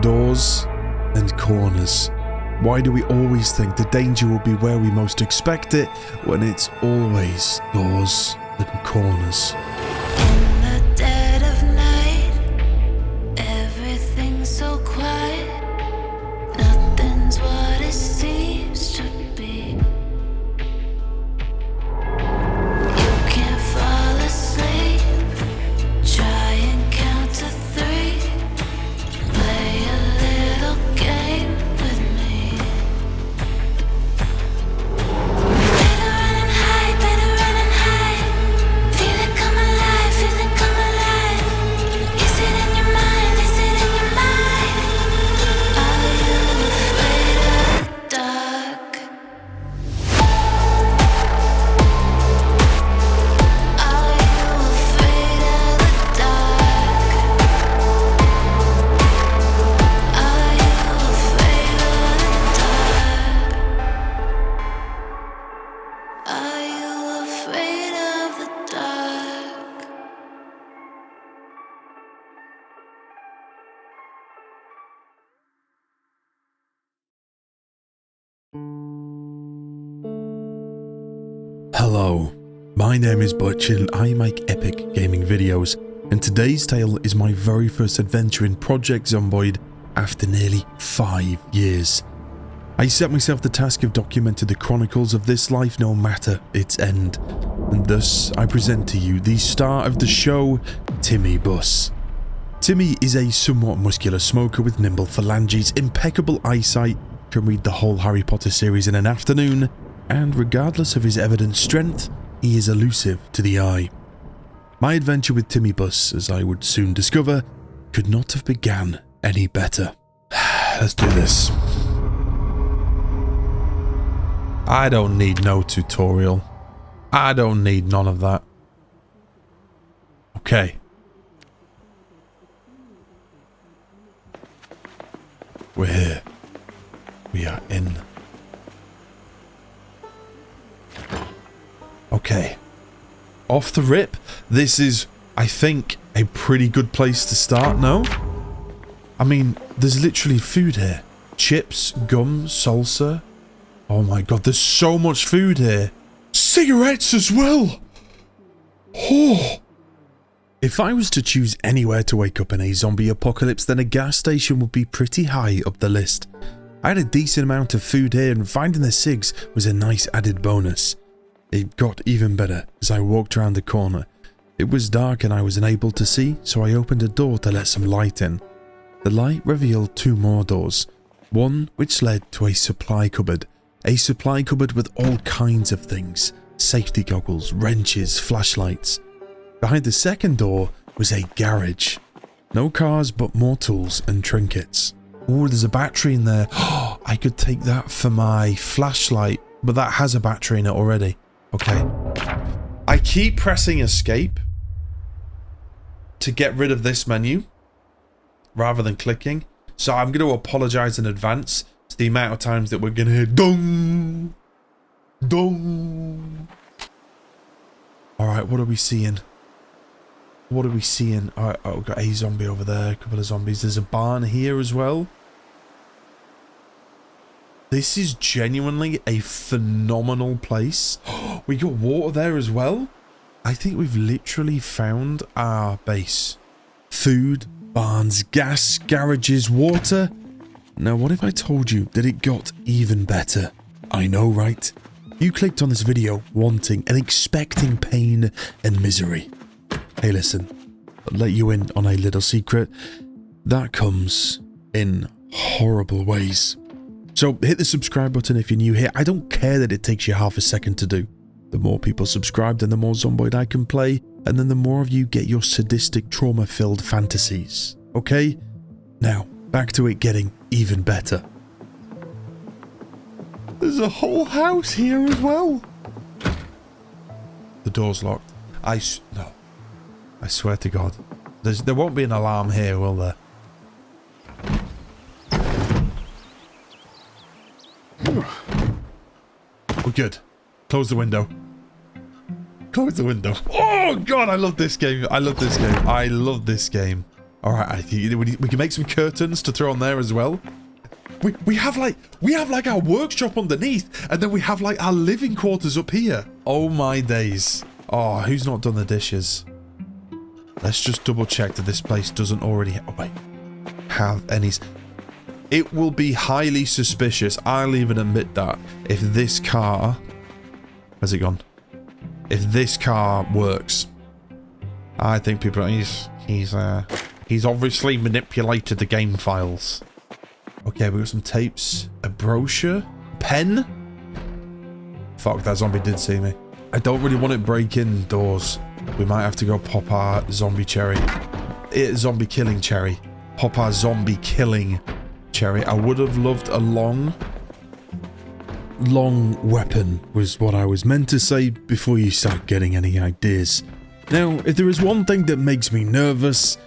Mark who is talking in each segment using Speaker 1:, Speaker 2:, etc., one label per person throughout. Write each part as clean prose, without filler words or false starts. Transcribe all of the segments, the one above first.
Speaker 1: doors and corners. Why do we always think the danger will be where we most expect it when it's always doors and corners?
Speaker 2: In the dead of night, everything's so quiet. Nothing's what it seems to be. You can't fall asleep. Try and count to 3. Play a little game with me. Better run and hide, better run and hide. Feel it come alive, feel it come alive. Is it in your mind, is it in your mind? Are you afraid of the dark? Are you afraid of the dark? Are you afraid of the dark? Are you afraid of the dark?
Speaker 1: Hello, my name is Butch and I make epic gaming videos, and today's tale is my very first adventure in Project Zomboid after nearly 5 years. I set myself the task of documenting the chronicles of this life no matter its end, and thus I present to you the star of the show, Timmy Bus. Timmy is a somewhat muscular smoker with nimble phalanges, impeccable eyesight, can read the whole Harry Potter series in an afternoon, and regardless of his evident strength, he is elusive to the eye. My adventure with Timmy Bus, as I would soon discover, could not have begun any better. Let's do this. I don't need no tutorial. I don't need none of that. Okay. We're here. We are in. Okay. Off the rip, this is, I think, a pretty good place to start, no? I mean, there's literally food here. Chips, gum, salsa. Oh my god, there's so much food here. Cigarettes as well! Oh! If I was to choose anywhere to wake up in a zombie apocalypse, then a gas station would be pretty high up the list. I had a decent amount of food here, and finding the cigs was a nice added bonus. It got even better as I walked around the corner. It was dark and I was unable to see, so I opened a door to let some light in. The light revealed 2 more doors, one which led to a supply cupboard with all kinds of things, safety goggles, wrenches, flashlights. Behind the second door was a garage. No cars, but more tools and trinkets. Oh, there's a battery in there. I could take that for my flashlight, but that has a battery in it already. Okay. I keep pressing escape to get rid of this menu rather than clicking. So I'm going to apologize in advance to the amount of times that we're going to hear dong, dong. Alright, what are we seeing? What are we seeing? Alright, oh, we've got a zombie over there, a couple of zombies. There's a barn here as well. This is genuinely a phenomenal place. We got water there as well. I think we've literally found our base. Food, barns, gas, garages, water. Now, what if I told you that it got even better? I know, right? You clicked on this video wanting and expecting pain and misery. Hey, listen, I'll let you in on a little secret. That comes in horrible ways. So hit the subscribe button if you're new here. I don't care that it takes you half a second to do. The more people subscribe, then the more Zomboid I can play, and then the more of you get your sadistic, trauma-filled fantasies. Okay? Now, back to it getting even better. There's a whole house here as well. The door's locked. No. I swear to God. There won't be an alarm here, will there? We're good. Close the window. Close the window. Oh God, I love this game. I love this game. I love this game. All right, we can make some curtains to throw on there as well. We have like our workshop underneath, and then we have like our living quarters up here. Oh my days. Oh, who's not done the dishes? Let's just double check that this place doesn't already have any. It will be highly suspicious, I'll even admit that, if this car... Where's it gone? If this car works. I think people... He's obviously manipulated the game files. Okay, we got some tapes. A brochure? Pen? Fuck, that zombie did see me. I don't really want it breaking doors. We might have to go pop our zombie cherry. Zombie killing cherry. Pop our zombie killing cherry. I would have loved a long weapon was what I was meant to say before you start getting any ideas. Now, if there is one thing that makes me nervous,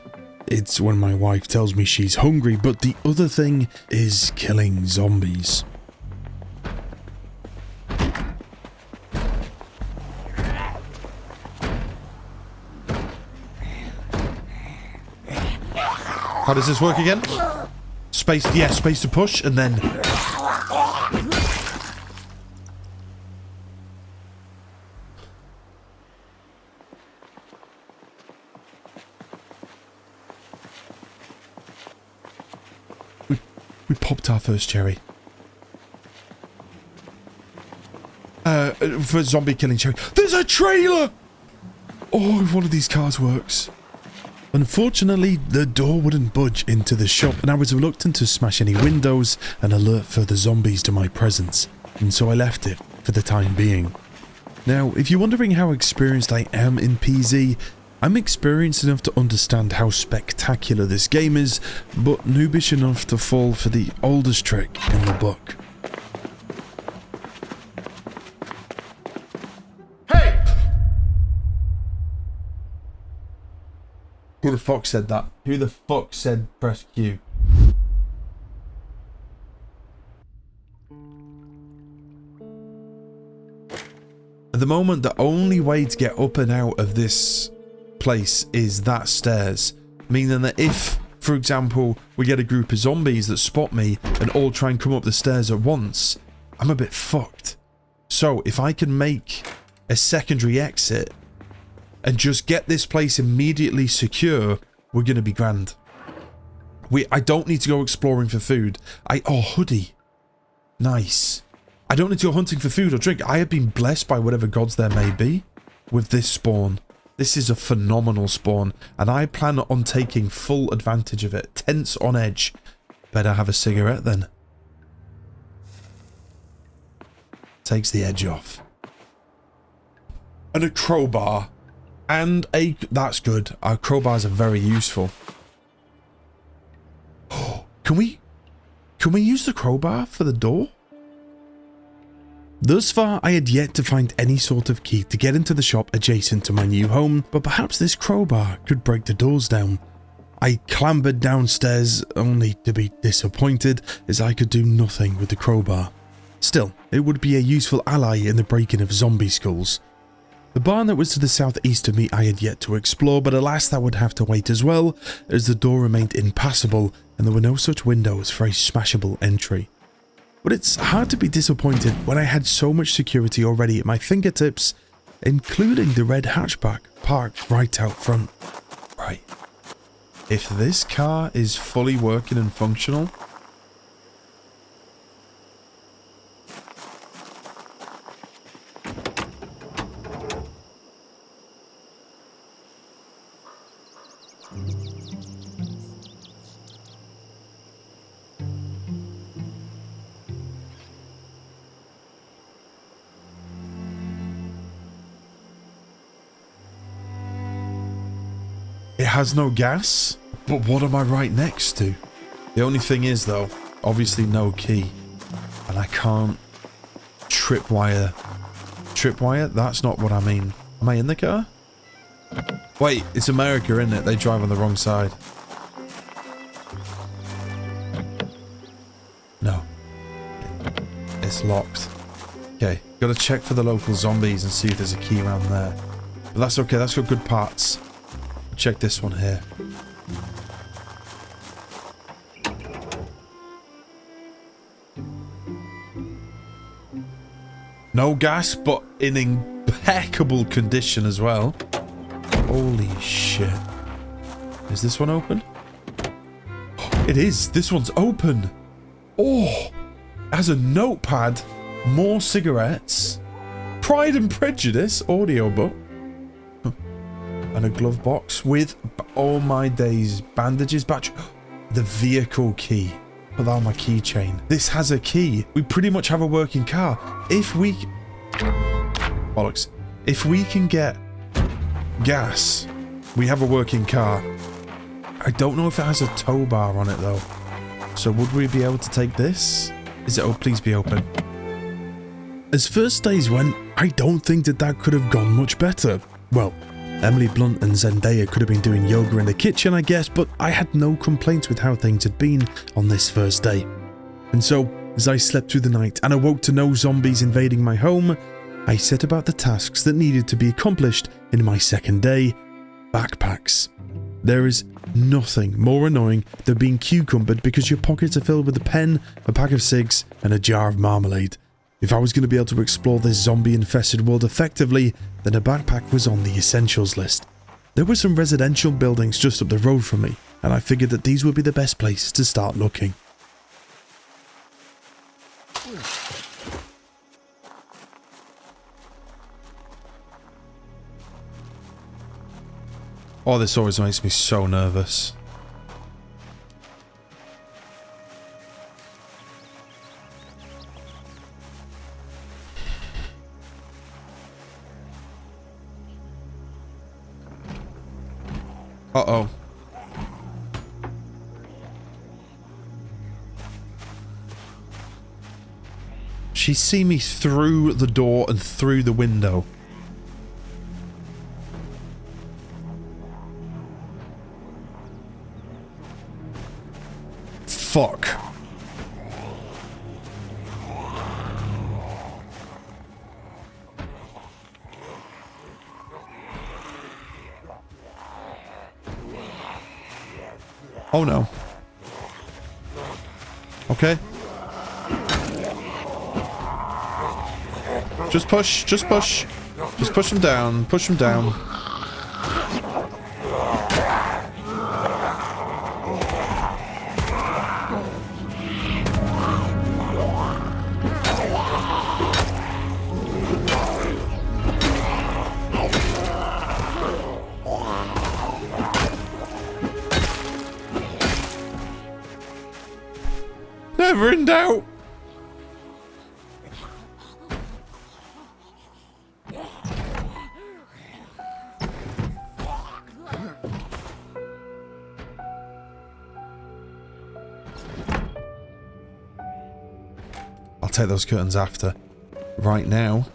Speaker 1: it's when my wife tells me she's hungry, but the other thing is killing zombies. How does this work again? Space, yeah, space to push, and then... We popped our first cherry. For zombie killing cherry. There's a trailer! Oh, if one of these cars works. Unfortunately, the door wouldn't budge into the shop, and I was reluctant to smash any windows and alert further zombies to my presence, and so I left it for the time being. Now, if you're wondering how experienced I am in PZ, I'm experienced enough to understand how spectacular this game is, but noobish enough to fall for the oldest trick in the book. Hey! Who the fuck said that? Who the fuck said press Q? At the moment, the only way to get up and out of this place is that stairs, meaning that if, for example, we get a group of zombies that spot me and all try and come up the stairs at once, I'm a bit fucked. So if I can make a secondary exit and just get this place immediately secure, we're gonna be grand. I don't need to go exploring for food. Oh, hoodie. Nice. I don't need to go hunting for food or drink. I have been blessed by whatever gods there may be with this spawn. This is a phenomenal spawn, and I plan on taking full advantage of it. Tense on edge. Better have a cigarette then. Takes the edge off. And a crowbar. And that's good. Our crowbars are very useful. Oh, can we use the crowbar for the door? Thus far, I had yet to find any sort of key to get into the shop adjacent to my new home, but perhaps this crowbar could break the doors down. I clambered downstairs, only to be disappointed as I could do nothing with the crowbar. Still, it would be a useful ally in the breaking of zombie skulls. The barn that was to the southeast of me I had yet to explore, but alas that would have to wait as well, as the door remained impassable and there were no such windows for a smashable entry. But it's hard to be disappointed when I had so much security already at my fingertips, including the red hatchback parked right out front. Right. If this car is fully working and functional... It has no gas, but what am I right next to? The only thing is though, obviously no key, and I can't tripwire. Tripwire? That's not what I mean. Am I in the car? Wait, it's America, isn't it? They drive on the wrong side. No. It's locked. Okay, gotta check for the local zombies and see if there's a key around there. But that's okay, that's got good parts. Check this one here. No gas, but in impeccable condition as well. Holy shit. Is this one open? It is. This one's open. Oh, has a notepad, more cigarettes, Pride and Prejudice audiobook, and a glove box with, oh my days, bandages, battery, the vehicle key. Put that on my keychain. This has a key. We pretty much have a working car. If we... Bollocks. If we can get gas, we have a working car. I don't know if it has a tow bar on it though. So would we be able to take this? Is it... Oh, please be open. As first days went, I don't think that could have gone much better. Well, Emily Blunt and Zendaya could have been doing yoga in the kitchen, I guess, but I had no complaints with how things had been on this first day. And so, as I slept through the night and awoke to no zombies invading my home, I set about the tasks that needed to be accomplished in my second day: backpacks. There is nothing more annoying than being cucumbered because your pockets are filled with a pen, a pack of cigs, and a jar of marmalade. If I was going to be able to explore this zombie-infested world effectively, then a backpack was on the essentials list. There were some residential buildings just up the road from me, and I figured that these would be the best places to start looking. Oh, this always makes me so nervous. Uh-oh. She see me through the door and through the window. Fuck. Oh no. Okay. Just push, just push. Just push him down, push him down. Never in doubt. I'll take those curtains after. Right now.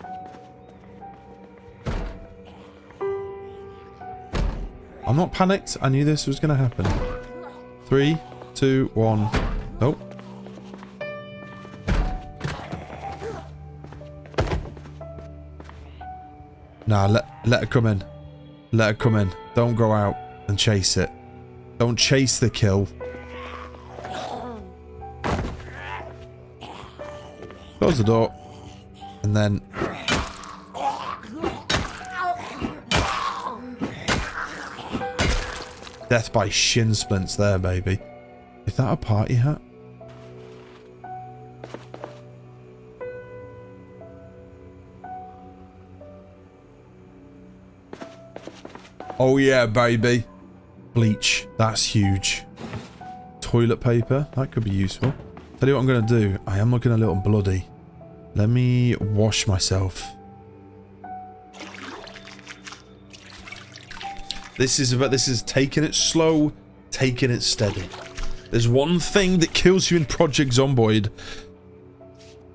Speaker 1: I'm not panicked. I knew this was going to happen. 3, 2, 1. Nope. Nah, let her come in. Let her come in. Don't go out and chase it. Don't chase the kill. Close the door. And then... Death by shin splints there, baby. Is that a party hat? Oh yeah, baby. Bleach. That's huge. Toilet paper. That could be useful. Tell you what I'm going to do. I am looking a little bloody. Let me wash myself. This is taking it slow, taking it steady. There's one thing that kills you in Project Zomboid.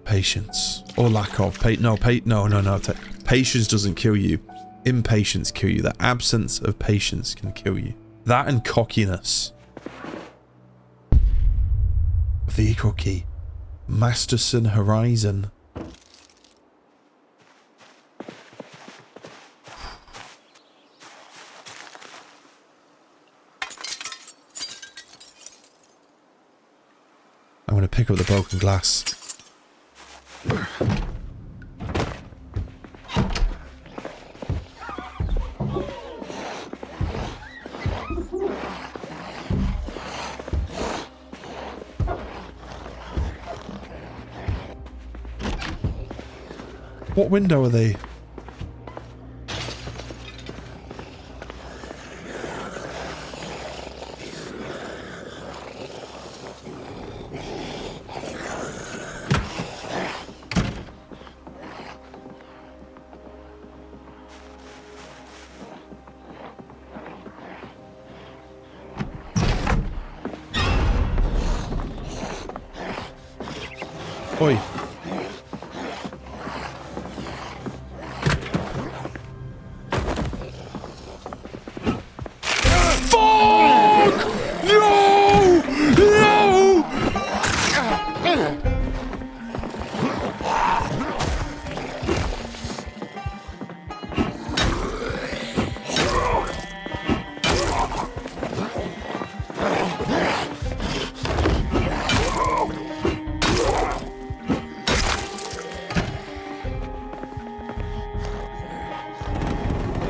Speaker 1: Patience. Or lack of. No. Patience doesn't kill you. Impatience kill you. The absence of patience can kill you. That and cockiness. Vehicle key. Masterson Horizon. I'm going to pick up the broken glass. What window are they? Oi. Fuck! No! No!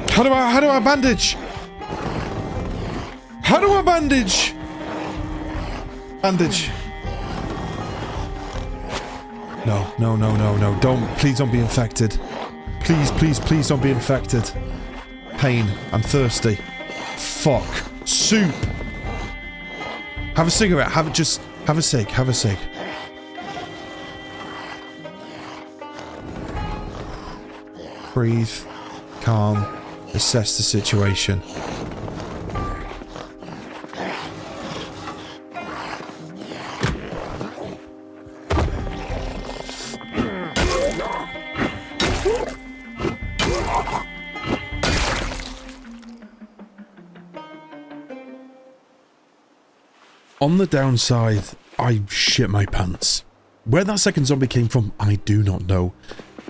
Speaker 1: How do I bandage? How do I bandage? Bandage. No, no, no, no, no. Please don't be infected. Please, please, please don't be infected. Pain. I'm thirsty. Fuck. Soup. Have a cigarette. Have a cig. Have a cig. Breathe. Calm. Assess the situation. On the downside, I shit my pants. Where that second zombie came from, I do not know.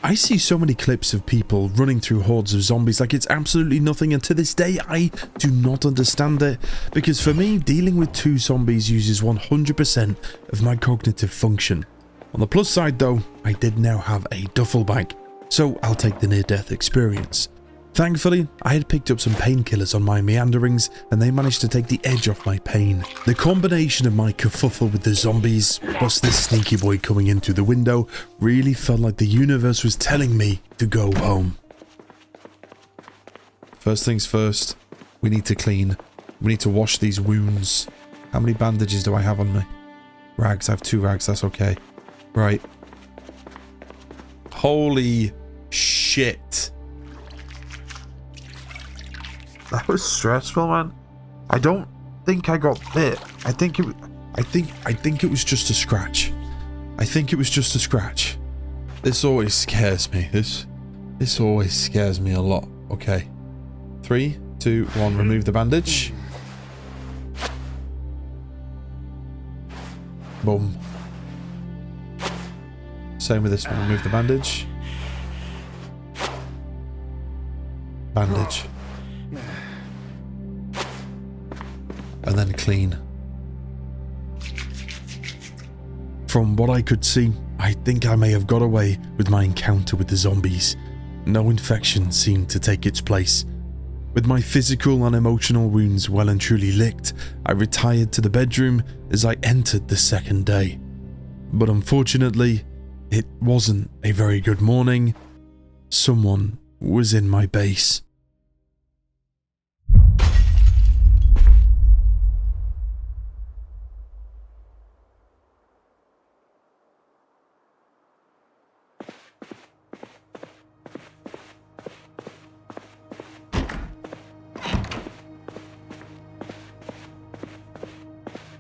Speaker 1: I see so many clips of people running through hordes of zombies like it's absolutely nothing, and to this day I do not understand it, because for me, dealing with 2 zombies uses 100% of my cognitive function. On the plus side though, I did now have a duffel bag, so I'll take the near-death experience. Thankfully, I had picked up some painkillers on my meanderings, and they managed to take the edge off my pain. The combination of my kerfuffle with the zombies, plus this sneaky boy coming in through the window, really felt like the universe was telling me to go home. First things first, we need to clean. We need to wash these wounds. How many bandages do I have on me? Rags, I have 2 rags, that's okay. Right. Holy shit. That was stressful, man. I don't think I got bit. I think it was just a scratch. I think it was just a scratch. This always scares me. This always scares me a lot. Okay. 3, 2, 1. Remove the bandage. Boom. Same with this one. Remove the bandage. Bandage. And then clean. From what I could see, I think I may have got away with my encounter with the zombies. No infection seemed to take its place. With my physical and emotional wounds well and truly licked, I retired to the bedroom as I entered the second day. But unfortunately, it wasn't a very good morning. Someone was in my base.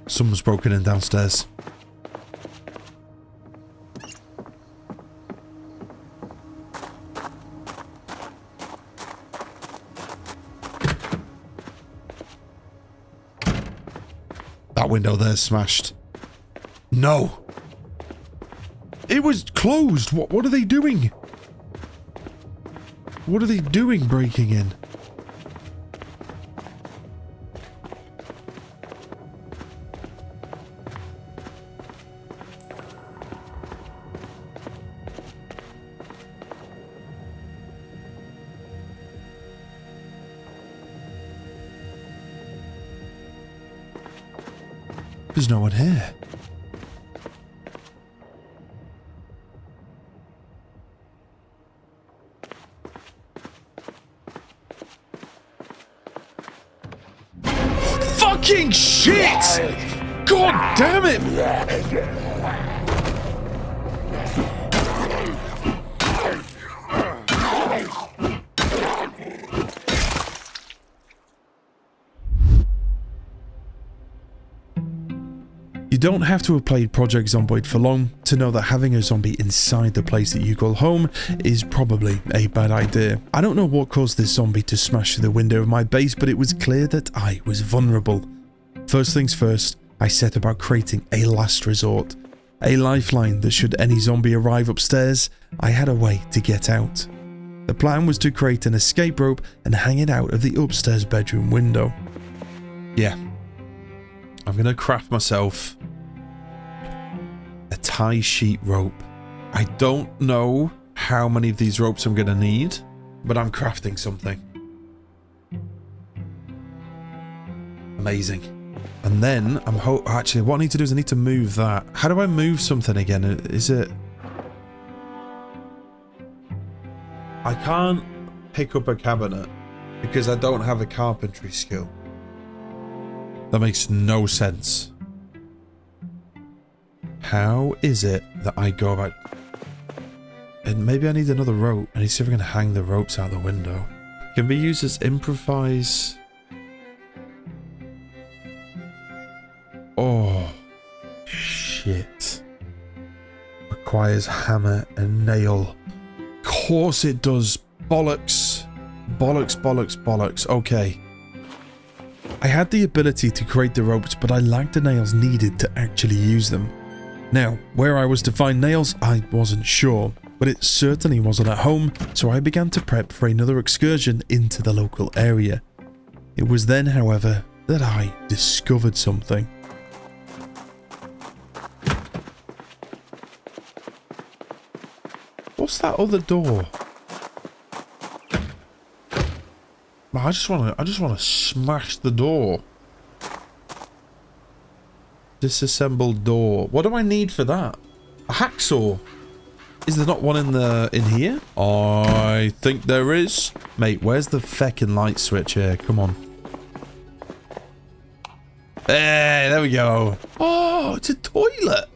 Speaker 1: Someone's broken in downstairs. That window there's smashed. No! It was closed! What are they doing? What are they doing breaking in? There's no one here. fucking shit! God damn it! You don't have to have played Project Zomboid for long to know that having a zombie inside the place that you call home is probably a bad idea. I don't know what caused this zombie to smash through the window of my base, but it was clear that I was vulnerable. First things first, I set about creating a last resort. A lifeline that should any zombie arrive upstairs, I had a way to get out. The plan was to create an escape rope and hang it out of the upstairs bedroom window. Yeah. I'm going to craft myself a tie sheet rope. I don't know how many of these ropes I'm going to need, but I'm crafting something. Amazing. And then actually what I need to do is I need to move that. How do I move something again? Is it... I can't pick up a cabinet because I don't have a carpentry skill. That makes no sense. How is it that I go about... And maybe I need another rope. I need to see if I can hang the ropes out the window. Can be used as improvise... Oh. Shit. Requires hammer and nail. Course it does. Bollocks. Bollocks, bollocks, bollocks. Okay. I had the ability to create the ropes, but I lacked the nails needed to actually use them. Now, where I was to find nails, I wasn't sure, but it certainly wasn't at home, so I began to prep for another excursion into the local area. It was then, however, that I discovered something. What's that other door? I just want to smash the door. Disassembled door. What do I need for that? A hacksaw. Is there not one in here? I think there is. Mate, where's the feckin' light switch here? Come on. Hey, there we go. Oh, it's a toilet.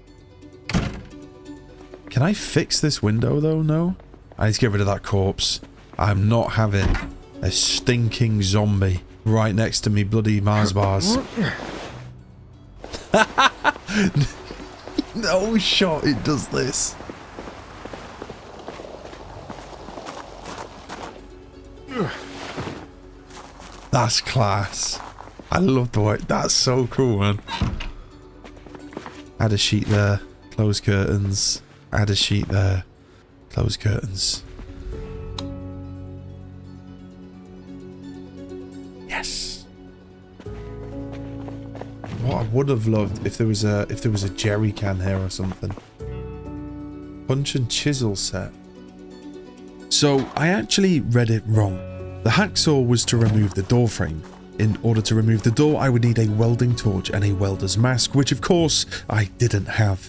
Speaker 1: Can I fix this window though? No. I need to get rid of that corpse. I'm not having a stinking zombie right next to me bloody Mars bars. No shot it does this. That's class. I love the way... That's so cool, man. Add a sheet there. Close curtains. Add a sheet there. Close curtains. Yes. What I would have loved if there was a jerry can here or something. Punch and chisel set. So I actually read it wrong. The hacksaw was to remove the door frame. In order to remove the door, I would need a welding torch and a welder's mask, which of course I didn't have.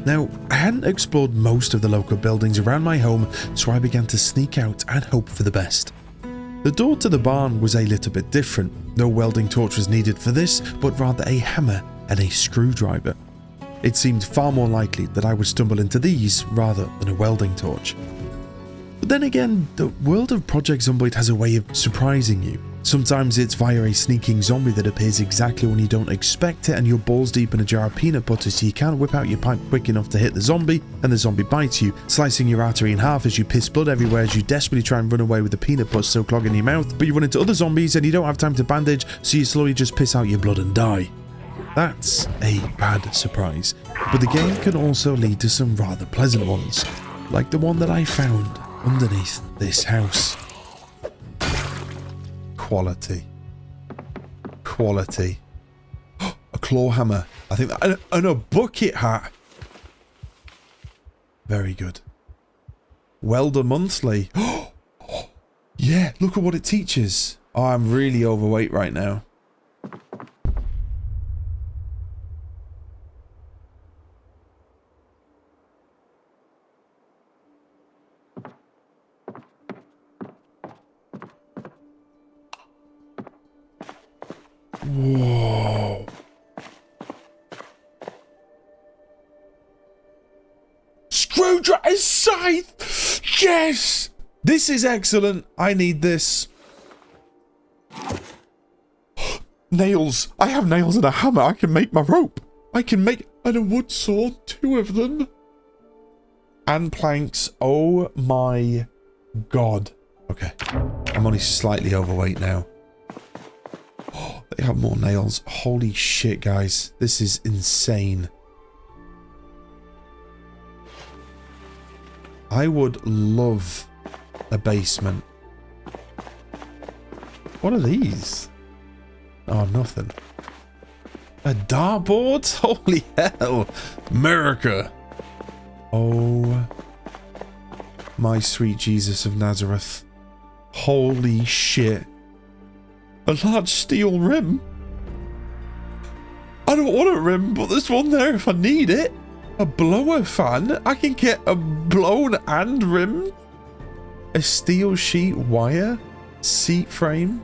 Speaker 1: Now, I hadn't explored most of the local buildings around my home, so I began to sneak out and hope for the best. The door to the barn was a little bit different. No welding torch was needed for this, but rather a hammer and a screwdriver. It seemed far more likely that I would stumble into these rather than a welding torch. But then again, the world of Project Zomboid has a way of surprising you. Sometimes it's via a sneaking zombie that appears exactly when you don't expect it and you're balls deep in a jar of peanut butter so you can't whip out your pipe quick enough to hit the zombie and the zombie bites you, slicing your artery in half as you piss blood everywhere as you desperately try and run away with the peanut butter still clogging your mouth, but you run into other zombies and you don't have time to bandage so you slowly just piss out your blood and die. That's a bad surprise, but the game can also lead to some rather pleasant ones, like the one that I found underneath this house. Quality. Quality. A claw hammer. I think that, and a bucket hat. Very good. Welder monthly. Yeah, look at what it teaches. Oh, I'm really overweight right now. Whoa. A scythe! Yes! This is excellent. I need this. Nails. I have nails and a hammer. I can make my rope. I can make... And a wood sword. 2 of them. And planks. Oh my god. Okay. I'm only slightly overweight now. Oh, they have more nails. Holy shit, guys. This is insane. I would love a basement. What are these? Oh, nothing. A dartboard? Holy hell. America. Oh, my sweet Jesus of Nazareth. Holy shit. A large steel rim. I don't want a rim, but there's one there if I need it. A blower fan? I can get a blown and rimmed. A steel sheet wire. Seat frame.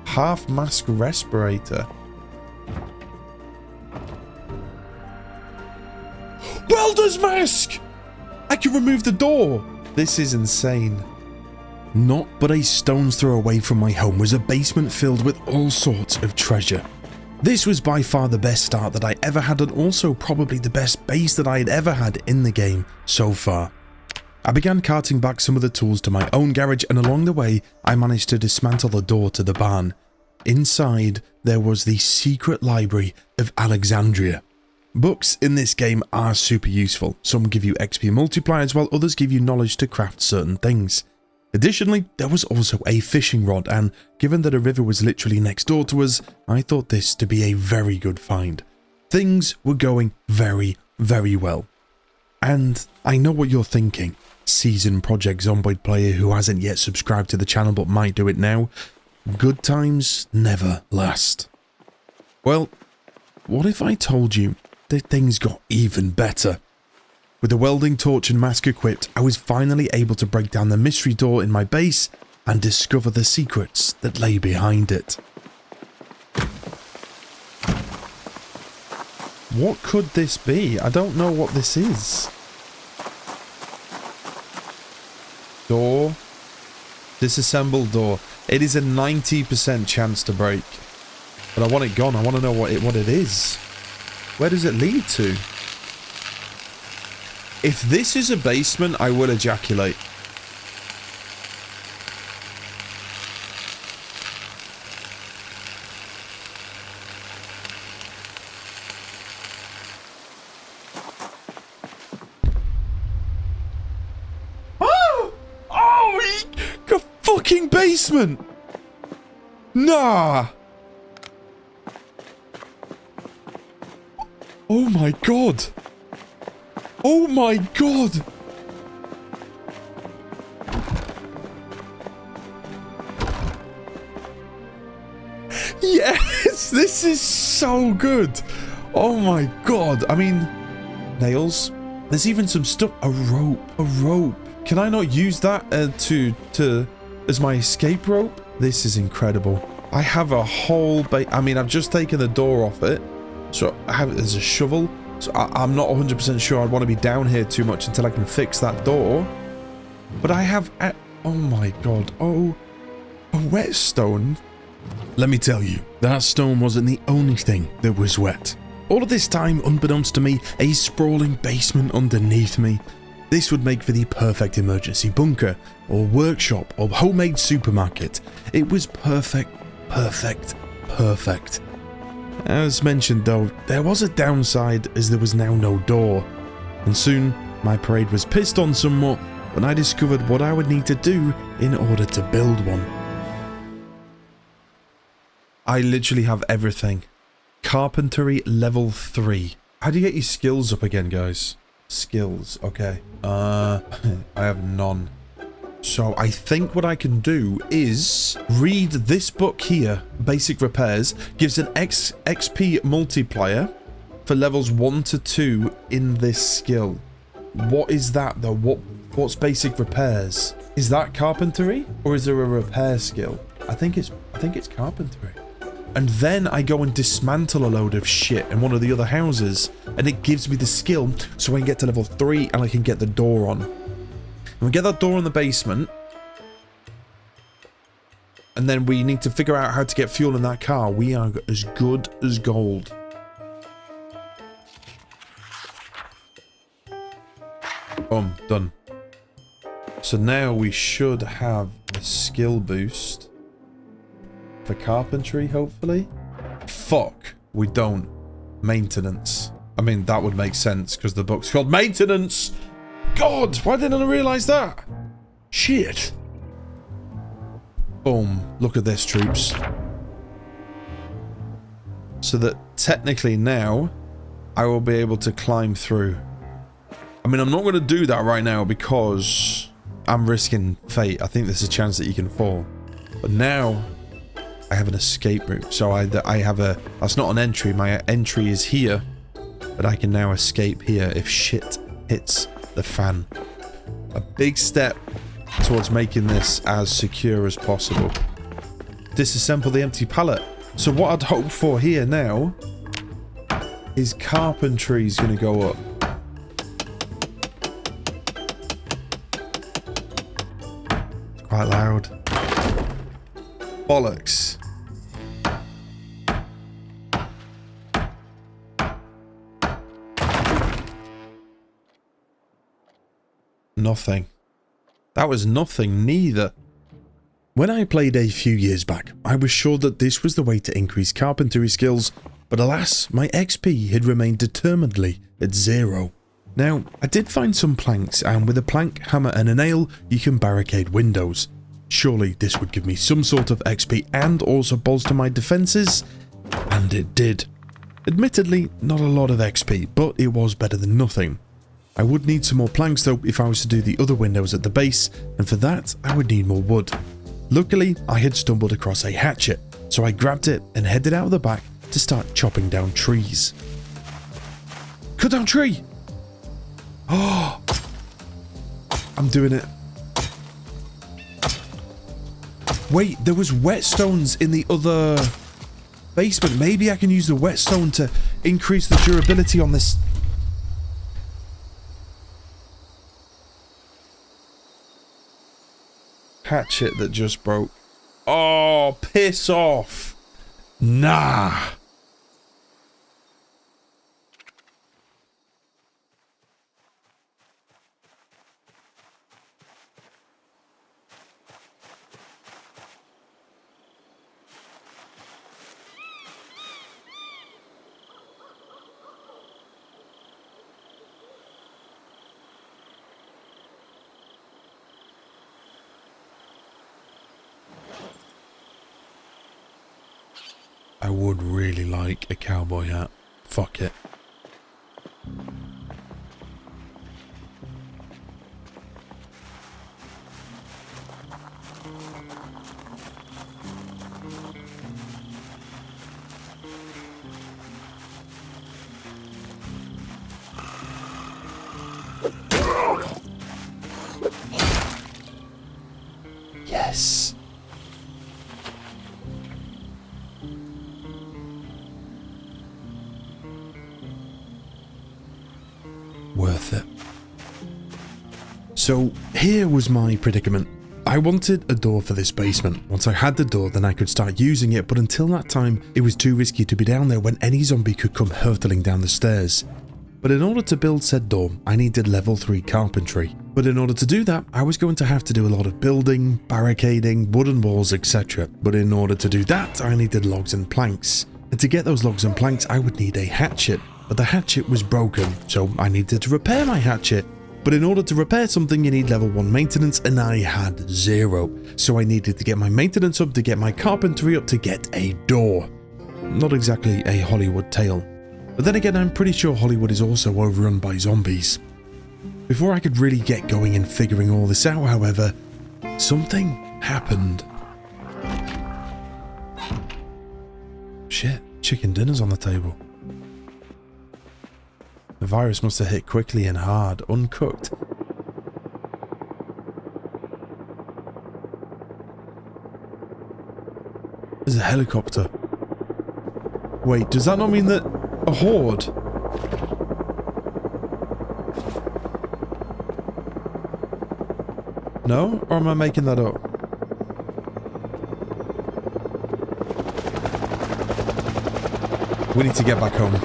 Speaker 1: Half mask respirator. Welder's mask! I can remove the door. This is insane. Not but a stone's throw away from my home was a basement filled with all sorts of treasure. This was by far the best start that I ever had, and also probably the best base that I had ever had in the game so far. I began carting back some of the tools to my own garage, and along the way I managed to dismantle the door to the barn. Inside there was the secret library of Alexandria. Books in this game are super useful. Some give you XP multipliers while others give you knowledge to craft certain things. Additionally, there was also a fishing rod, and given that a river was literally next door to us, I thought this to be a very good find. Things were going very, very well. And I know what you're thinking, seasoned Project Zomboid player who hasn't yet subscribed to the channel but might do it now. Good times never last. Well, what if I told you that things got even better? With a welding torch and mask equipped, I was finally able to break down the mystery door in my base and discover the secrets that lay behind it. What could this be? I don't know what this is. Door. Disassembled door. It is a 90% chance to break. But I want it gone. I want to know what it is. Where does it lead to? If this is a basement, I will ejaculate. Oh! Oh! A fucking basement! Nah! Oh my god! Oh my god! Yes! This is so good! Oh my god! I mean, nails. There's even some stuff. A rope. A rope. Can I not use that as my escape rope? This is incredible. I have a whole I mean, I've just taken the door off it. So I have it as a shovel. So I'm not 100% sure I'd want to be down here too much until I can fix that door. But I have... oh my god. Oh, a whetstone. Let me tell you, that stone wasn't the only thing that was wet. All of this time, unbeknownst to me, a sprawling basement underneath me. This would make for the perfect emergency bunker, or workshop, or homemade supermarket. It was perfect, perfect, perfect. As mentioned though, there was a downside as there was now no door, and soon my parade was pissed on somewhat when I discovered what I would need to do in order to build one. I literally have everything. Carpentry level 3. How do you get your skills up again, guys? Skills, okay. I have none. So I think what I can do is read this book here, Basic Repairs, gives an XP multiplier for levels 1 to 2 in this skill. What is that though? What's Basic Repairs? Is that carpentry or is there a repair skill? I think it's carpentry. and then I go and dismantle a load of shit in one of the other houses, and it gives me the skill so I can get to level 3 and I can get the door on. And we get that door in the basement, and then we need to figure out how to get fuel in that car. We are as good as gold. Boom, done. So now we should have a skill boost for carpentry, hopefully. Fuck, we don't. Maintenance. I mean, that would make sense because the book's called Maintenance. God, why didn't I realise that? Shit. Boom. Look at this, troops. So that technically now I will be able to climb through. I mean, I'm not going to do that right now because I'm risking fate. I think there's a chance that you can fall. But now I have an escape route. So I have a... That's not an entry. My entry is here. But I can now escape here if shit hits the fan. A big step towards making this as secure as possible. Disassemble the empty pallet. So what I'd hope for here now is carpentry's going to go up. Quite loud. Bollocks. Nothing. That was nothing neither. When I played a few years back, I was sure that this was the way to increase carpentry skills, but alas, my XP had remained determinedly at 0. Now, I did find some planks, and with a plank, hammer and a nail, you can barricade windows. Surely this would give me some sort of XP and also bolster my defences, and it did. Admittedly, not a lot of XP, but it was better than nothing. I would need some more planks though if I was to do the other windows at the base, and for that I would need more wood. Luckily, I had stumbled across a hatchet, so I grabbed it and headed out of the back to start chopping down trees. Cut down tree! Oh! I'm doing it. Wait, there was whetstones in the other basement. Maybe I can use the whetstone to increase the durability on this. Hatchet that just broke. Oh, piss off. Nah. I would really like a cowboy hat. Fuck it. Yes. Worth it. So here was my predicament. I wanted a door for this basement. Once I had the door, then I could start using it, but until that time, it was too risky to be down there when any zombie could come hurtling down the stairs. But in order to build said door, I needed level 3 carpentry. But in order to do that, I was going to have to do a lot of building, barricading, wooden walls, etc. But in order to do that, I needed logs and planks. And to get those logs and planks, I would need a hatchet. But the hatchet was broken, so I needed to repair my hatchet. But in order to repair something, you need level 1 maintenance, and I had 0. So I needed to get my maintenance up to get my carpentry up to get a door. Not exactly a Hollywood tale. But then again, I'm pretty sure Hollywood is also overrun by zombies. Before I could really get going and figuring all this out, however, something happened. Shit, chicken dinner's on the table. The virus must have hit quickly and hard, uncooked. There's a helicopter. Wait, does that not mean that a horde? No? Or am I making that up? We need to get back home.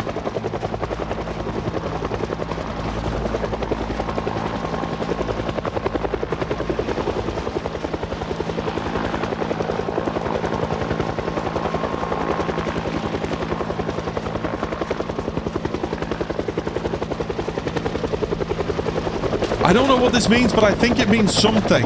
Speaker 1: I don't know what this means, but I think it means something.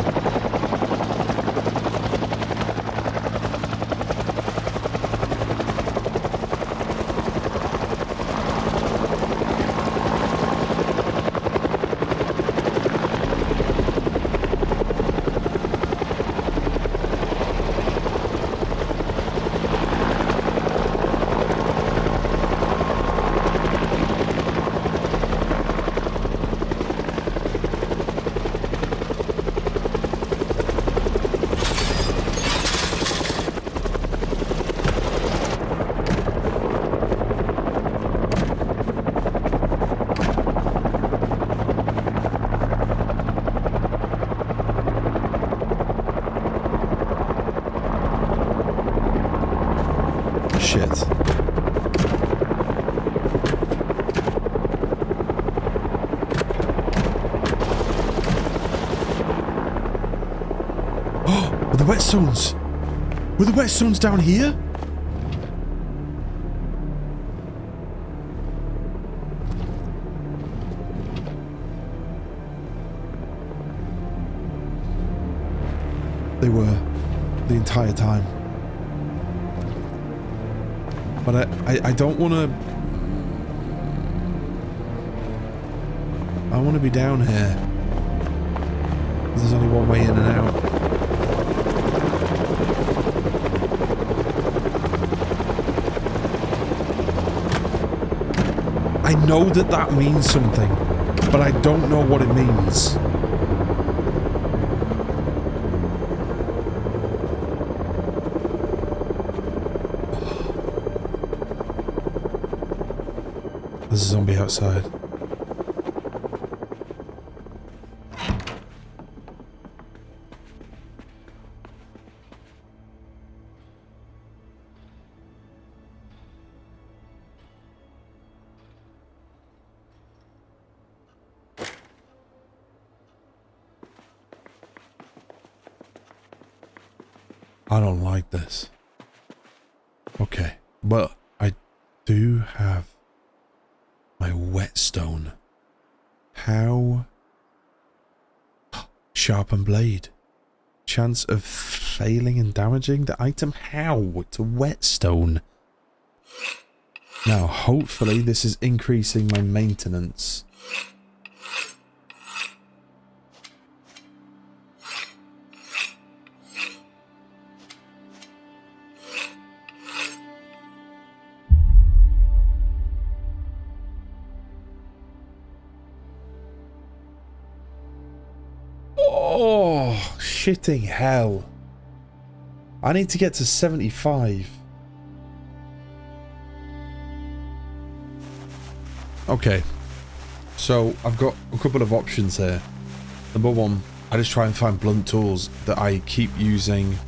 Speaker 1: Shit. Oh, were the whetstones? Were the whetstones down here? They were the entire time. But I don't want to... I want to be down here. There's only one way in and out. I know that that means something, but I don't know what it means. There's a zombie outside. I don't like this. Okay, but I do have my whetstone. How? Sharpened blade. Chance of failing and damaging the item? How? It's a whetstone. Now, hopefully this is increasing my maintenance. Oh, shitting hell. I need to get to 75. Okay. So, I've got a couple of options here. Number one, I just try and find blunt tools that I keep using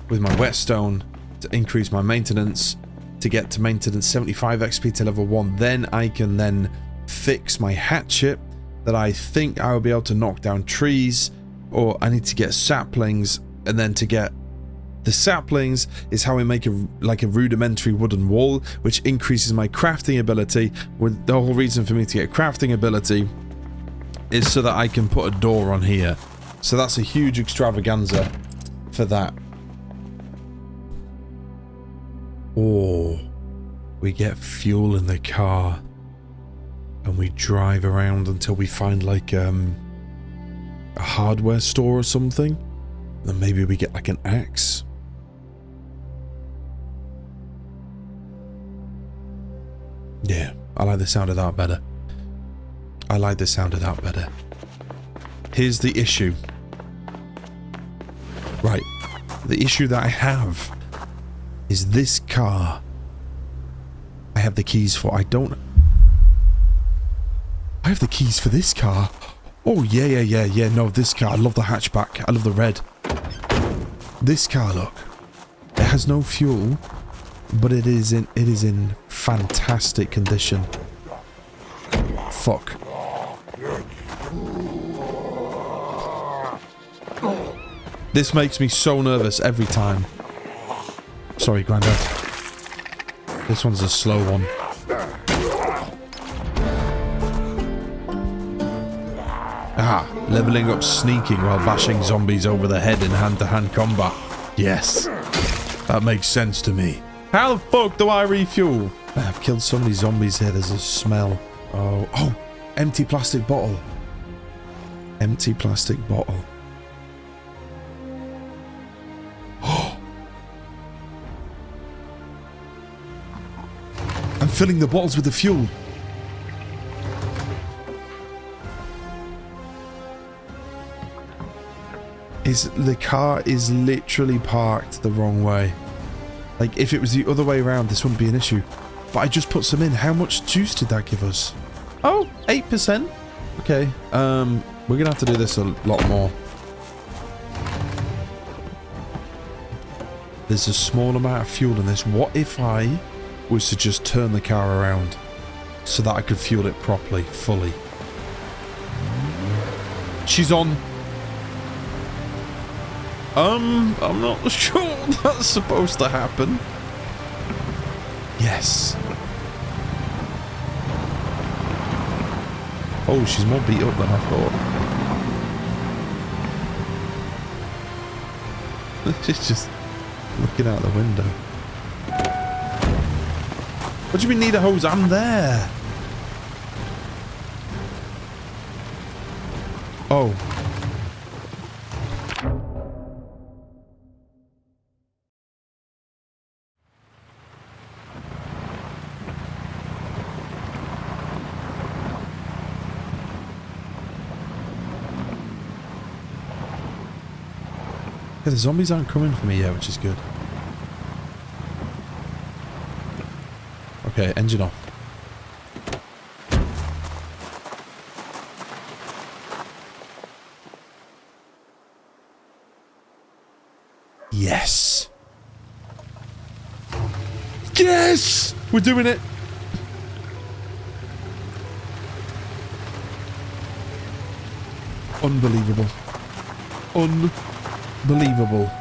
Speaker 1: with my whetstone to increase my maintenance, to get to maintenance 75 XP to level 1. Then I can then fix my hatchet that I think I will be able to knock down trees, or I need to get saplings, and then to get the saplings is how I make a rudimentary wooden wall, which increases my crafting ability. With the whole reason for me to get crafting ability is so that I can put a door on here. So that's a huge extravaganza for that. Or we get fuel in the car and we drive around until we find like a hardware store or something. And then maybe we get like an axe. Yeah, I like the sound of that better. I like the sound of that better. Here's the issue. Right. The issue that I have is this car. I have the keys for. I have the keys for this car. Oh, yeah. No, this car. I love the hatchback. I love the red. This car, look. It has no fuel, but it is in fantastic condition. Fuck. This makes me so nervous every time. Sorry, Grandad. This one's a slow one. Ah, leveling up sneaking while bashing zombies over the head in hand-to-hand combat. Yes. That makes sense to me. How the fuck do I refuel? I've killed so many zombies here, there's a smell. Oh, empty plastic bottle. Empty plastic bottle. I'm filling the bottles with the fuel. The car is literally parked the wrong way. Like, if it was the other way around, this wouldn't be an issue. But I just put some in. How much juice did that give us? Oh, 8%. Okay. We're gonna have to do this a lot more. There's a small amount of fuel in this. What if I was to just turn the car around so that I could fuel it properly, fully? She's on. I'm not sure that's supposed to happen. Yes. Oh, she's more beat up than I thought. She's just looking out the window. What do you mean need a hose? I'm there. Oh. Yeah, the zombies aren't coming for me yet, which is good. Okay, engine off. Yes! Yes! We're doing it! Unbelievable. Unbelievable.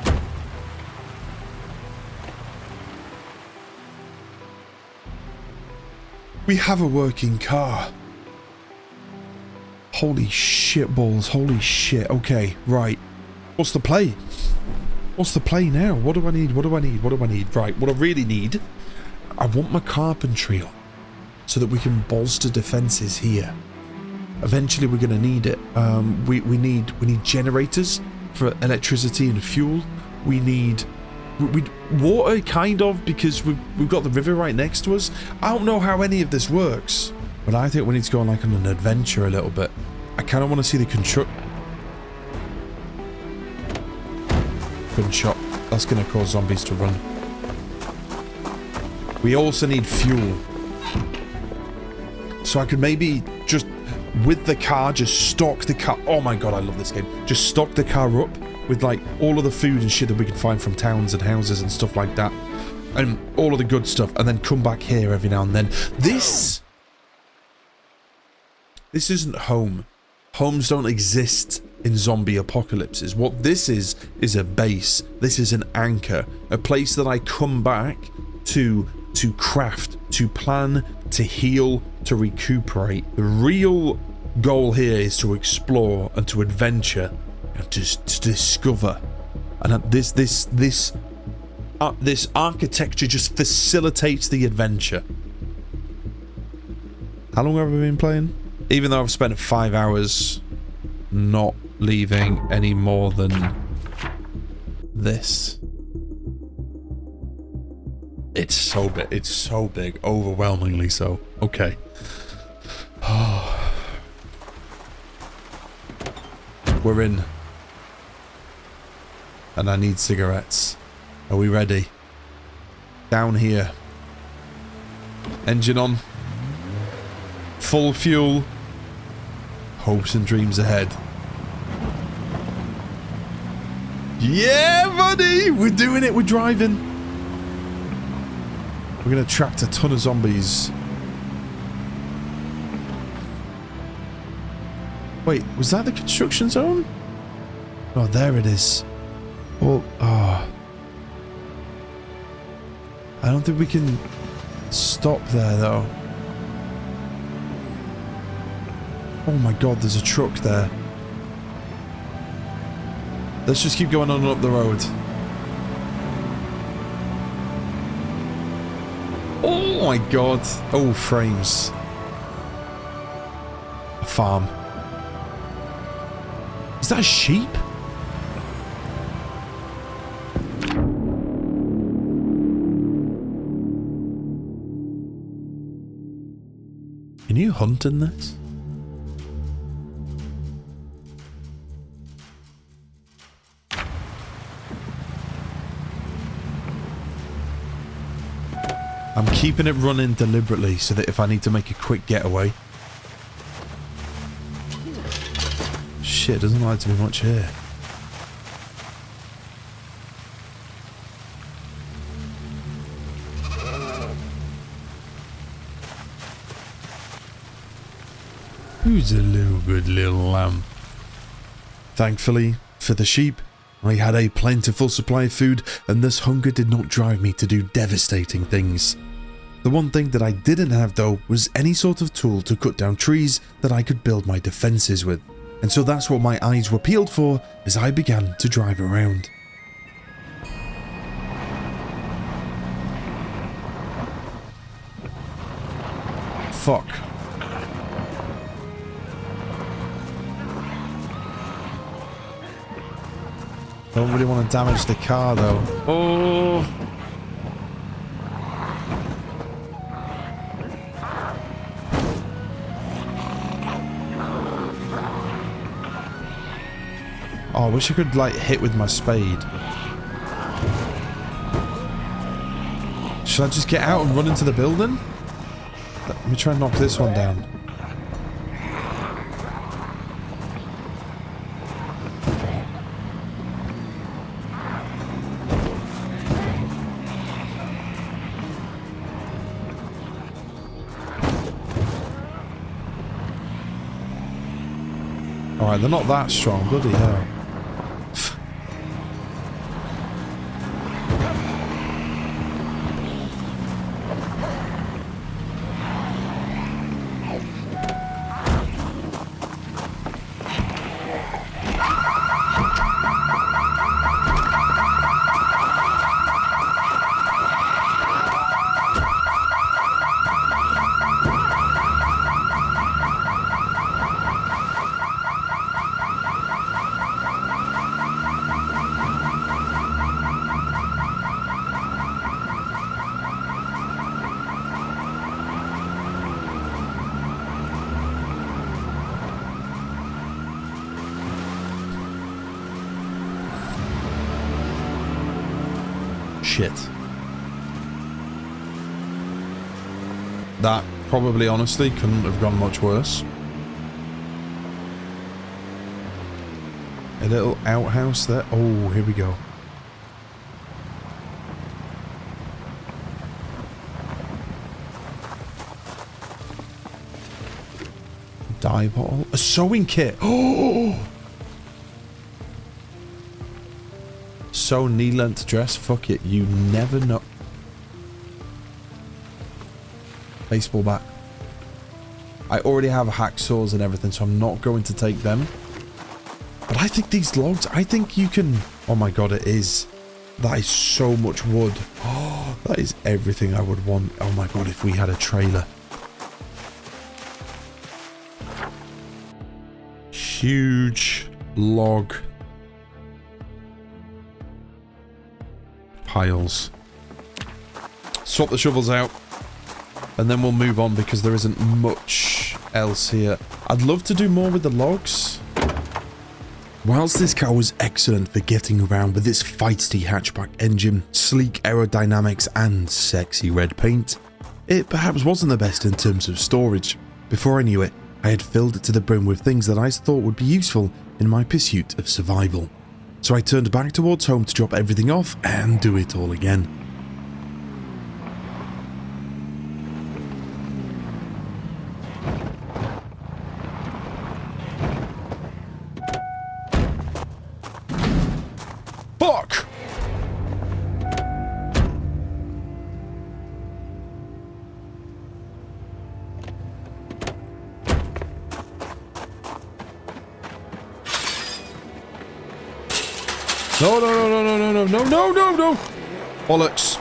Speaker 1: We have a working car. Holy shit balls. Holy shit. Okay, right. What's the play? What's the play now? What do I need? What do I need? What do I need? Right, what I really need, I want my carpentry on so that we can bolster defenses here. Eventually we're going to need it. We need generators for electricity and fuel. We need water, kind of, because we've got the river right next to us. I don't know how any of this works, but I think we need to go on like on an adventure a little bit. I kind of want to see the gunshot. That's going to cause zombies to run. We also need fuel. So I could maybe just, with the car, just stock the car. Oh my god, I love this game. Just stock the car up with like all of the food and shit that we can find from towns and houses and stuff like that. And all of the good stuff. And then come back here every now and then. This isn't home. Homes don't exist in zombie apocalypses. What this is a base. This is an anchor. A place that I come back to craft, to plan, to heal, to recuperate. The real goal here is to explore and to adventure and to discover. And this architecture just facilitates the adventure. How long have I been playing? Even though I've spent 5 hours not leaving any more than this. It's so big. It's so big. Overwhelmingly so. Okay. We're in. And I need cigarettes. Are we ready? Down here. Engine on. Full fuel. Hopes and dreams ahead. Yeah, buddy! We're doing it. We're driving. We're going to attract a ton of zombies. Wait, was that the construction zone? Oh, there it is. Oh, I don't think we can stop there, though. Oh my god, there's a truck there. Let's just keep going on and up the road. Oh my god. Oh, frames. A farm. Is that a sheep? Can you hunt in this? I'm keeping it running deliberately so that if I need to make a quick getaway. Shit, doesn't like to be much here. Who's a little good little lamb? Thankfully, for the sheep, I had a plentiful supply of food, and this hunger did not drive me to do devastating things. The one thing that I didn't have though was any sort of tool to cut down trees that I could build my defences with, and so that's what my eyes were peeled for as I began to drive around. Fuck. Don't really want to damage the car though. Oh! Oh, I wish I could like hit with my spade. Should I just get out and run into the building? Let me try and knock this one down. Alright, they're not that strong, bloody hell. Shit. That probably honestly couldn't have gone much worse. A little outhouse there. Oh, here we go. Dye bottle. A sewing kit. Oh! Sew knee-length dress. Fuck it. You never know. Baseball bat. I already have hacksaws and everything, so I'm not going to take them. But I think these logs, I think you can... Oh my god, it is. That is so much wood. Oh, that is everything I would want. Oh my god, if we had a trailer. Huge log piles. Swap the shovels out. And then we'll move on because there isn't much else here. I'd love to do more with the logs. Whilst this car was excellent for getting around with its feisty hatchback engine, sleek aerodynamics and sexy red paint, it perhaps wasn't the best in terms of storage. Before I knew it, I had filled it to the brim with things that I thought would be useful in my pursuit of survival. So I turned back towards home to drop everything off and do it all again. Fuck! No. Bollocks.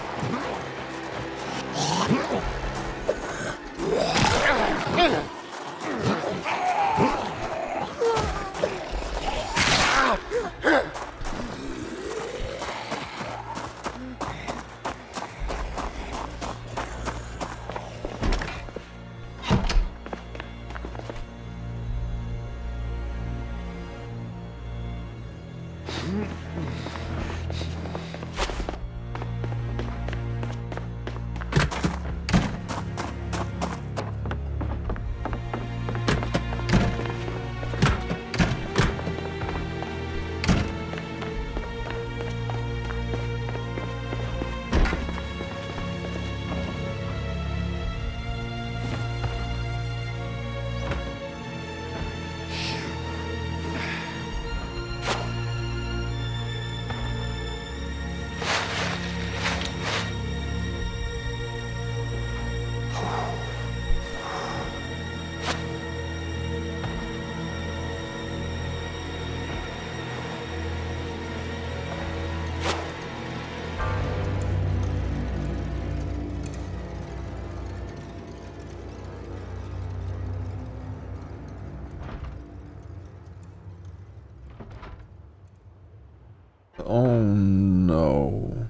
Speaker 1: Oh no.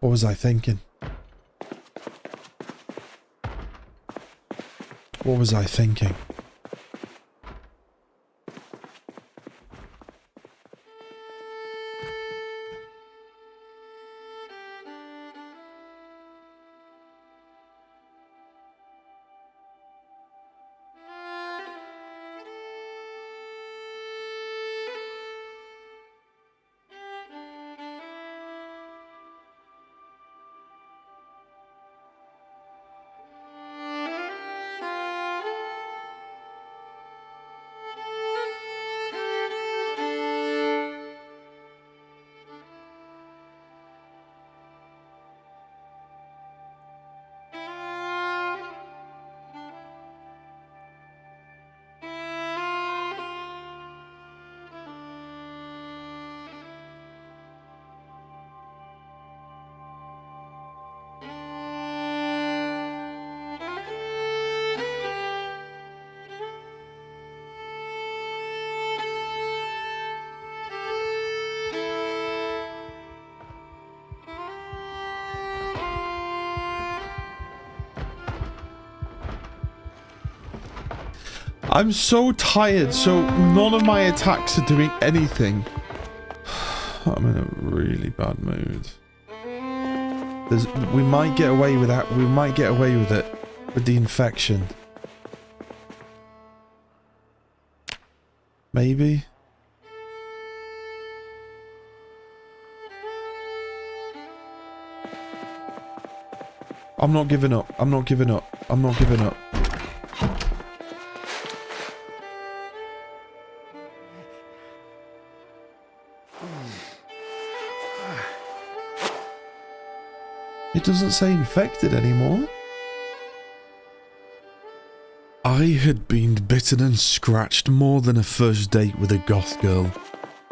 Speaker 1: What was I thinking? What was I thinking? I'm so tired, so none of my attacks are doing anything. I'm in a really bad mood. We might get away with that. We might get away with it. With the infection. Maybe. I'm not giving up. I'm not giving up. I'm not giving up. It doesn't say infected anymore. I had been bitten and scratched more than a first date with a goth girl.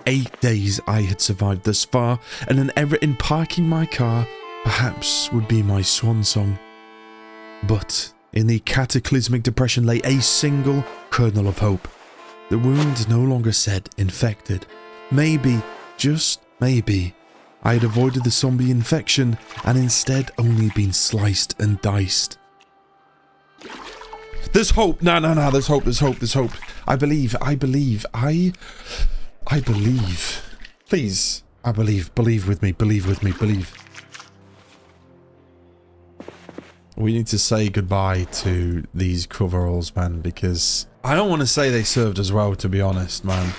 Speaker 1: 8 days I had survived thus far, and an error in parking my car perhaps would be my swan song. But in the cataclysmic depression lay a single kernel of hope. The wound no longer said infected. Maybe, just maybe, I had avoided the zombie infection and instead only been sliced and diced. There's hope. No, there's hope. I believe. Please. I believe. Believe with me. Believe. We need to say goodbye to these coveralls, man, because I don't want to say they served us well, to be honest, man.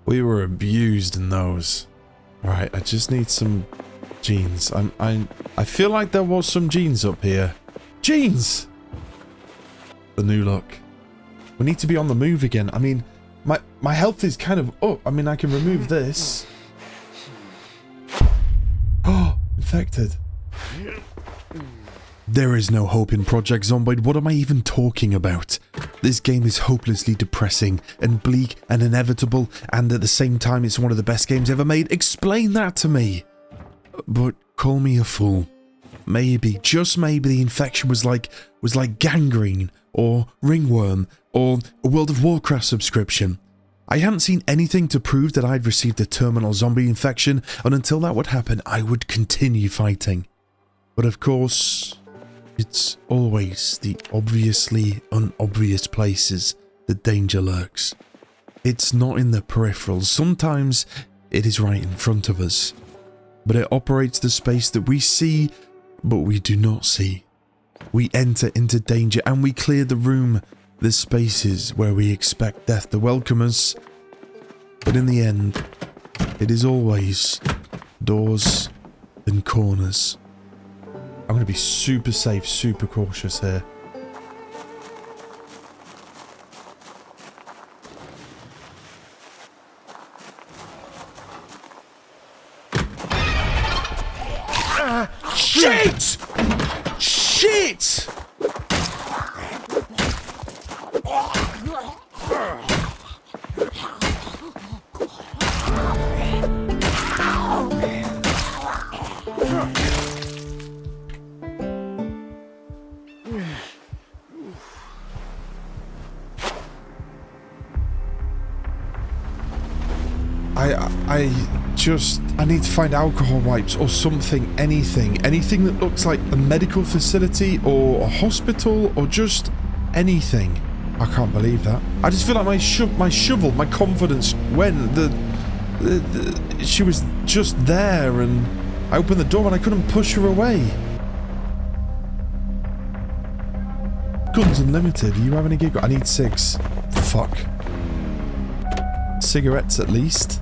Speaker 1: We were abused in those. Right, I just need some jeans. I feel like there was some jeans up here. Jeans! The new look. We need to be on the move again. I mean, my health is kind of up. I mean, I can remove this. Oh, infected. There is no hope in Project Zomboid. What am I even talking about? This game is hopelessly depressing and bleak and inevitable, and at the same time it's one of the best games ever made. Explain that to me. But call me a fool. Maybe, just maybe, the infection was like gangrene or ringworm or a World of Warcraft subscription. I hadn't seen anything to prove that I'd received a terminal zombie infection, and until that would happen, I would continue fighting. But of course, it's always the obviously unobvious places that danger lurks. It's not in the peripherals. Sometimes it is right in front of us. But it operates the space that we see, but we do not see. We enter into danger and we clear the room, the spaces where we expect death to welcome us. But in the end, it is always doors and corners. I'm going to be super safe, super cautious here. Shit! Shit! I need to find alcohol wipes or something, anything that looks like a medical facility or a hospital or just anything. I can't believe that. I just feel like my shovel, my confidence went. She was just there, and I opened the door and I couldn't push her away. Guns Unlimited. Do you have any gig? I need cigs. Fuck. Cigarettes at least.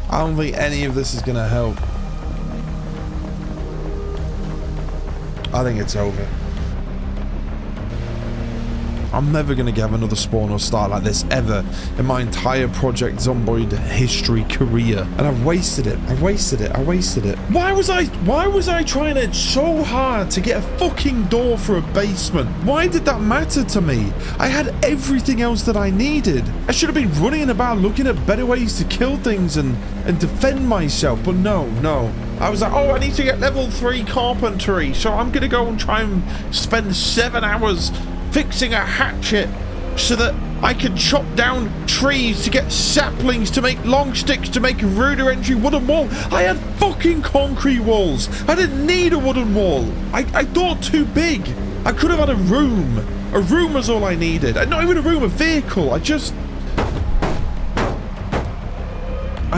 Speaker 1: I don't think any of this is going to help. I think it's over. I'm never going to have another spawn or start like this ever in my entire Project Zomboid history career. And I've wasted it. I wasted it. Why was I trying it so hard to get a fucking door for a basement? Why did that matter to me? I had everything else that I needed. I should have been running about looking at better ways to kill things and defend myself. But no. I was like, oh, I need to get level 3 carpentry. So I'm going to go and try and spend 7 hours fixing a hatchet so that I can chop down trees to get saplings to make long sticks to make a rudimentary wooden wall. I had fucking concrete walls. I didn't need a wooden wall. I thought too big. I could have had a room. A room was all I needed. Not even a room, a vehicle. And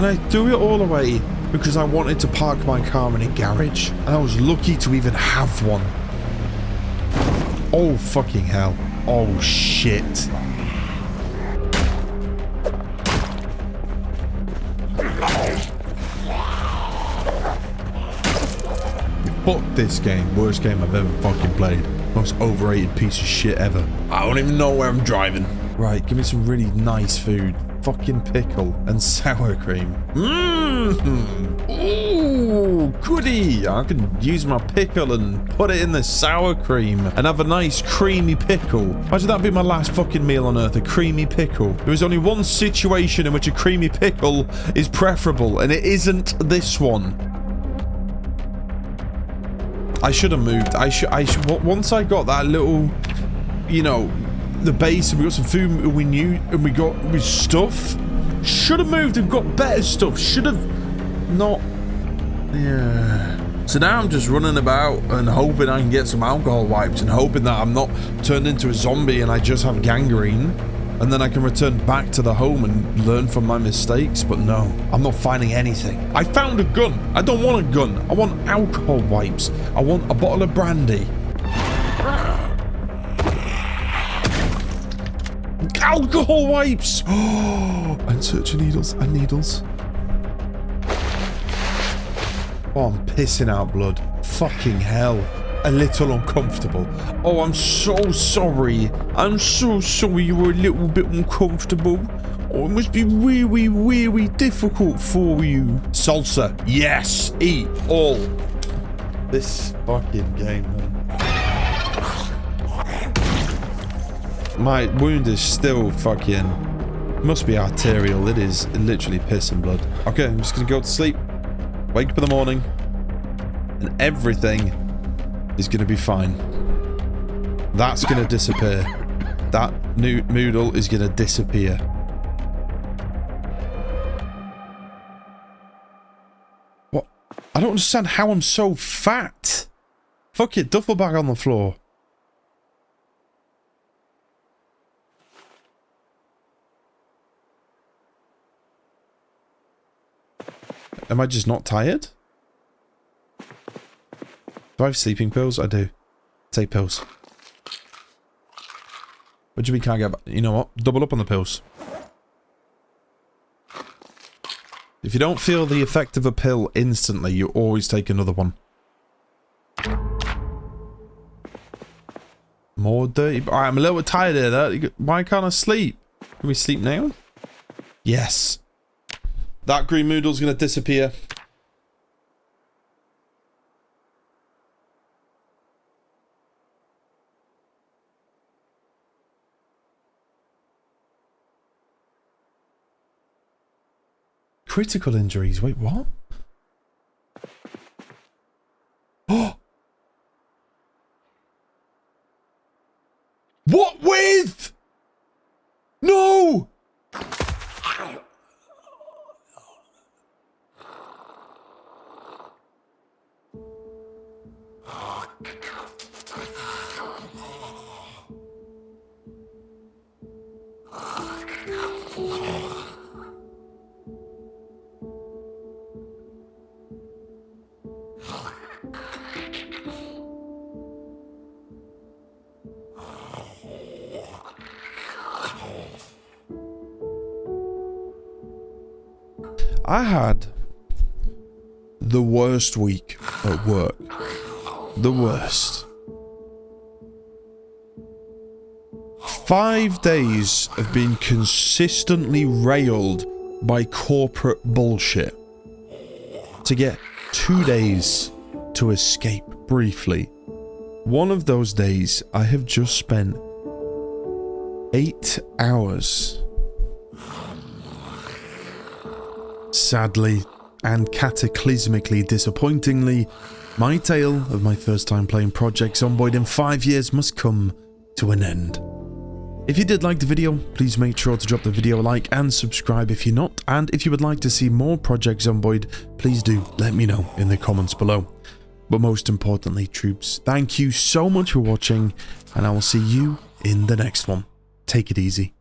Speaker 1: I threw it all away because I wanted to park my car in a garage. And I was lucky to even have one. Oh, fucking hell. Oh, shit. Fuck this game. Worst game I've ever fucking played. Most overrated piece of shit ever. I don't even know where I'm driving. Right, give me some really nice food. Fucking pickle and sour cream. Ooh, goody. I can use my pickle and put it in the sour cream and have a nice creamy pickle. Imagine that be my last fucking meal on earth, a creamy pickle. There is only one situation in which a creamy pickle is preferable, and it isn't this one. I should have moved. I should. Once I got that little, you know, the base, and we got some food, and we knew, and we got stuff. Should have moved and got better stuff. Should have not. Yeah. So now I'm just running about and hoping I can get some alcohol wipes and hoping that I'm not turned into a zombie and I just have gangrene. and then I can return back to the home and learn from my mistakes. But no, I'm not finding anything. I found a gun. I don't want a gun. I want alcohol wipes. I want a bottle of brandy. Alcohol wipes! Oh, and searching needles and needles. Oh, I'm pissing out blood. Fucking hell. A little uncomfortable. Oh, I'm so sorry. I'm so sorry you were a little bit uncomfortable. Oh, it must be really, really difficult for you. Salsa. Yes. Eat all. This fucking game, man. My wound is still fucking... Must be arterial. It is literally piss and blood. Okay, I'm just gonna go to sleep. Wake up in the morning. And everything is gonna be fine. That's gonna disappear. That noodle is gonna disappear. What? I don't understand how I'm so fat. Fuck it, duffel bag on the floor. Am I just not tired? Do I have sleeping pills? I do. Take pills. What do you mean can't get back? You know what? Double up on the pills. If you don't feel the effect of a pill instantly, you always take another one. More dirty. Alright, I'm a little bit tired here though. Why can't I sleep? Can we sleep now? Yes. That green noodle's gonna disappear. Critical injuries. Wait, what? Oh! What with? No! I had the worst week at work. The worst. 5 days of being consistently railed by corporate bullshit to get 2 days to escape briefly. One of those days I have just spent 8 hours. Sadly and cataclysmically disappointingly, my tale of my first time playing Project Zomboid in 5 years must come to an end. If you did like the video, please make sure to drop the video a like and subscribe if you're not, and if you would like to see more Project Zomboid, please do let me know in the comments below. But most importantly, troops, thank you so much for watching, and I will see you in the next one. Take it easy.